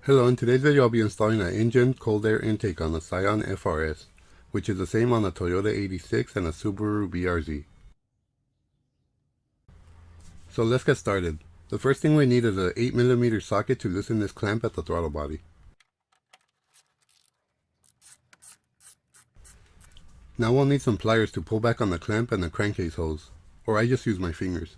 Hello, in today's video I'll be installing an engine cold air intake on the Scion FRS, which is the same on the Toyota 86 and a Subaru BRZ. So let's get started. The first thing we need is an 8mm socket to loosen this clamp at the throttle body. Now we'll need some pliers to pull back on the clamp and the crankcase hose, or I just use my fingers.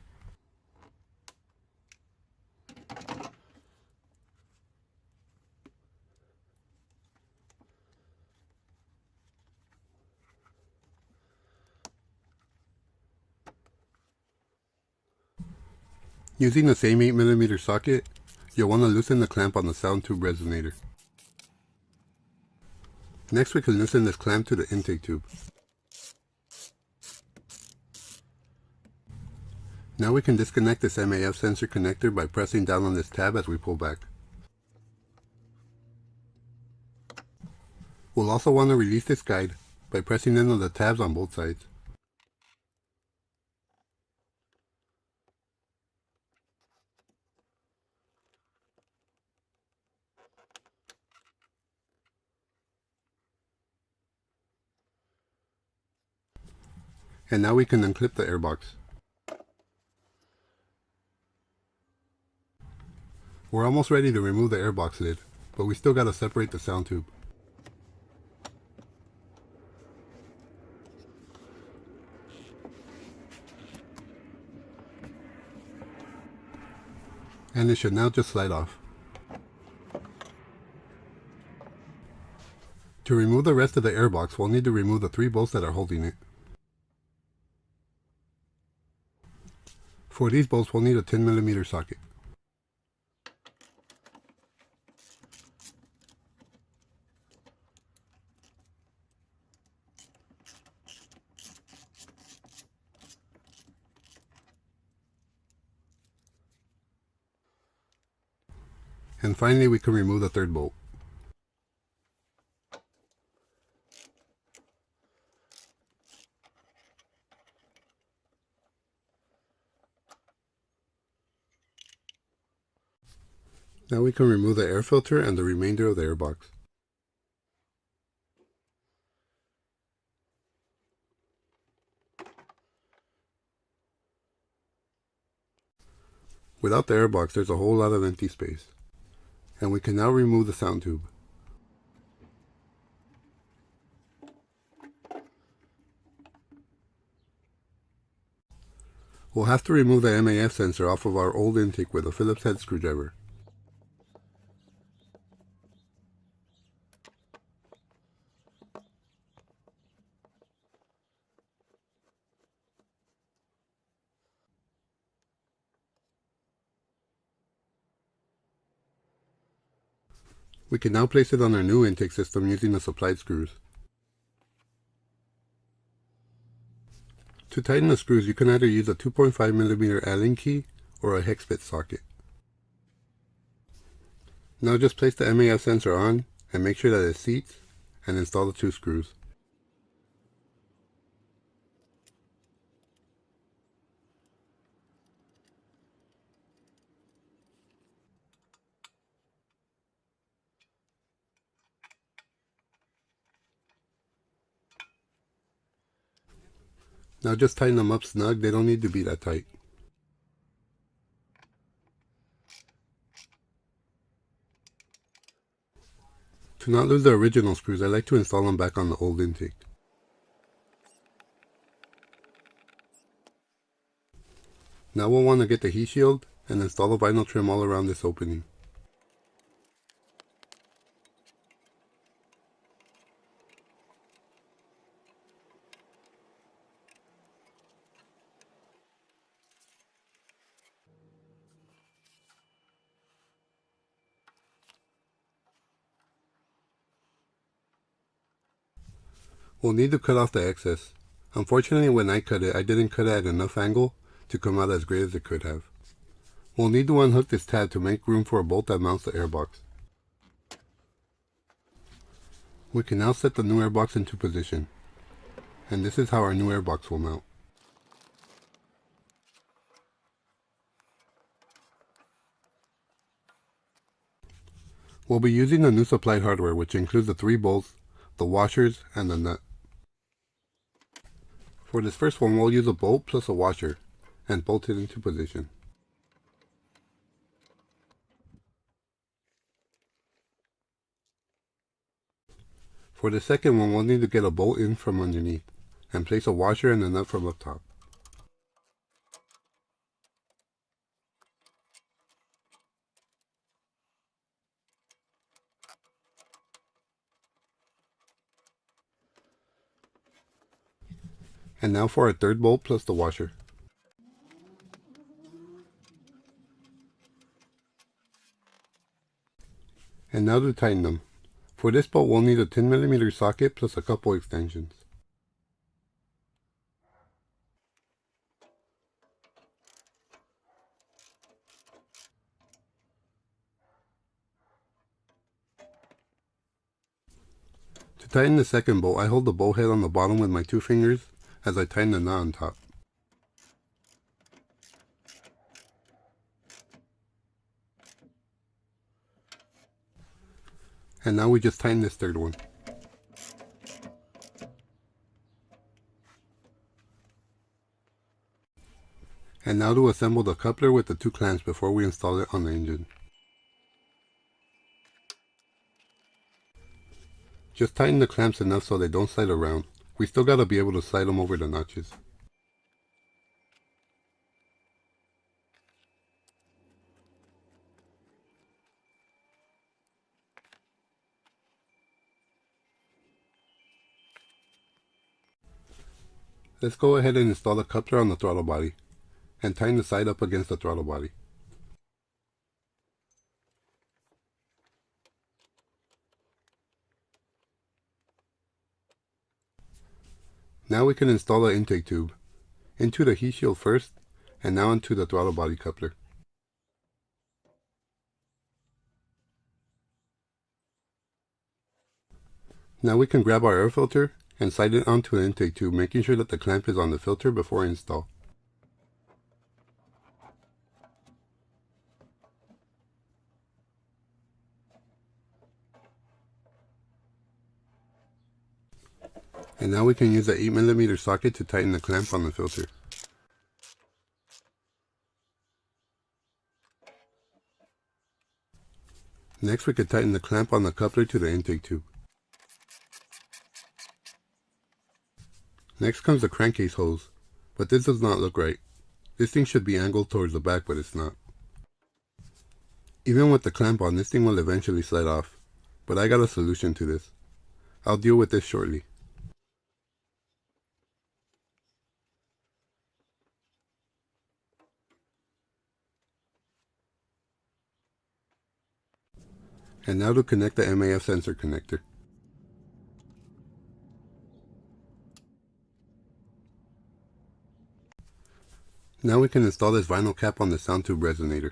Using the same 8mm socket, you'll want to loosen the clamp on the sound tube resonator. Next we can loosen this clamp to the intake tube. Now we can disconnect this MAF sensor connector by pressing down on this tab as we pull back. We'll also want to release this guide by pressing in on the tabs on both sides. And now we can unclip the airbox. We're almost ready to remove the airbox lid, but we still gotta separate the sound tube. And it should now just slide off. To remove the rest of the airbox, we'll need to remove the 3 bolts that are holding it. For these bolts, we'll need a 10mm socket. And finally, we can remove the 3rd bolt. Now we can remove the air filter and the remainder of the airbox. Without the airbox, there's a whole lot of empty space. And we can now remove the sound tube. We'll have to remove the MAF sensor off of our old intake with a Phillips head screwdriver. We can now place it on our new intake system using the supplied screws. To tighten the screws, you can either use a 2.5mm Allen key or a hex bit socket. Now just place the MAF sensor on and make sure that it seats and install the 2 screws. Now just tighten them up snug, they don't need to be that tight. To not lose the original screws, I like to install them back on the old intake. Now we'll want to get the heat shield and install the vinyl trim all around this opening. We'll need to cut off the excess. Unfortunately, when I cut it, I didn't cut it at enough angle to come out as great as it could have. We'll need to unhook this tab to make room for a bolt that mounts the airbox. We can now set the new airbox into position. And this is how our new airbox will mount. We'll be using the new supplied hardware, which includes the 3 bolts, the washers, and the nut. For this first one, we'll use a bolt plus a washer and bolt it into position. For the second one, we'll need to get a bolt in from underneath and place a washer and a nut from up top. And now for our third bolt plus the washer. And now to tighten them. For this bolt, we'll need a 10mm socket plus a couple extensions. To tighten the second bolt, I hold the bolt head on the bottom with my 2 fingers as I tighten the nut on top. And now we just tighten this third one. And now to assemble the coupler with the 2 clamps before we install it on the engine. Just tighten the clamps enough so they don't slide around. We still gotta be able to slide them over the notches. Let's go ahead and install the coupler on the throttle body and tighten the side up against the throttle body. Now we can install the intake tube into the heat shield first and now into the throttle body coupler. Now we can grab our air filter and slide it onto the intake tube, making sure that the clamp is on the filter before install. And now we can use the 8mm socket to tighten the clamp on the filter. Next we can tighten the clamp on the coupler to the intake tube. Next comes the crankcase hose, but this does not look right. This thing should be angled towards the back, but it's not. Even with the clamp on, this thing will eventually slide off, but I got a solution to this. I'll deal with this shortly. And now to connect the MAF sensor connector. Now we can install this vinyl cap on the sound tube resonator.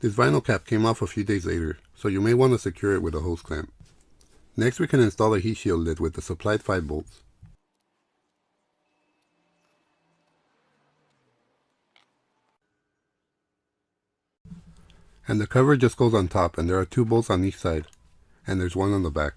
This vinyl cap came off a few days later, so you may want to secure it with a hose clamp. Next we can install a heat shield lid with the supplied 5 bolts. And the cover just goes on top, and there are 2 bolts on each side, and there's 1 on the back.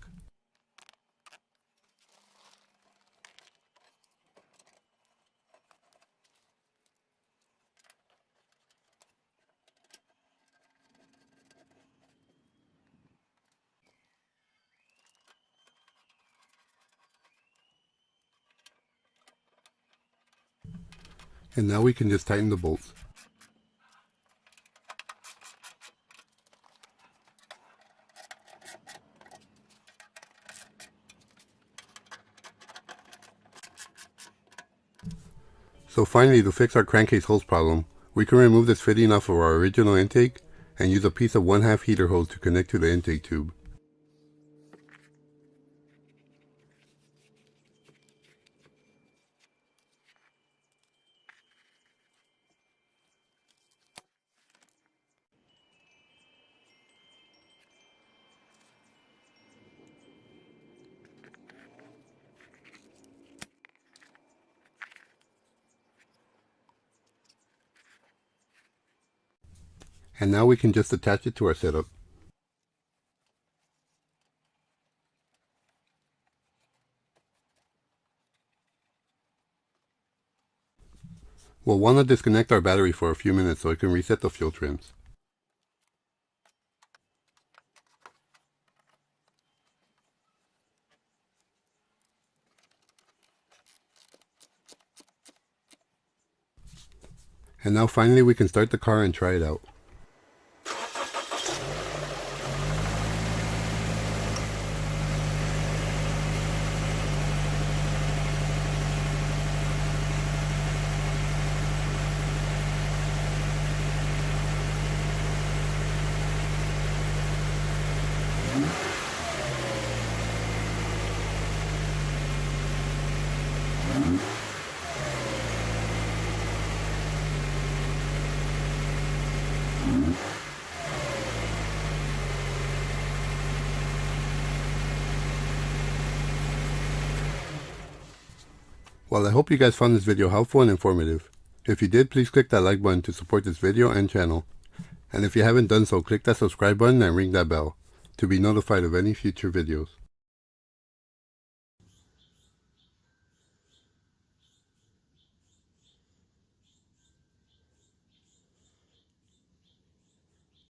And now we can just tighten the bolts. So finally, to fix our crankcase hose problem, we can remove this fitting off of our original intake and use a piece of 1/2 heater hose to connect to the intake tube. And now we can just attach it to our setup. We'll want to disconnect our battery for a few minutes so it can reset the fuel trims. And now finally we can start the car and try it out. Well, I hope you guys found this video helpful and informative. If you did, please click that like button to support this video and channel. And if you haven't done so, click that subscribe button and ring that bell to be notified of any future videos.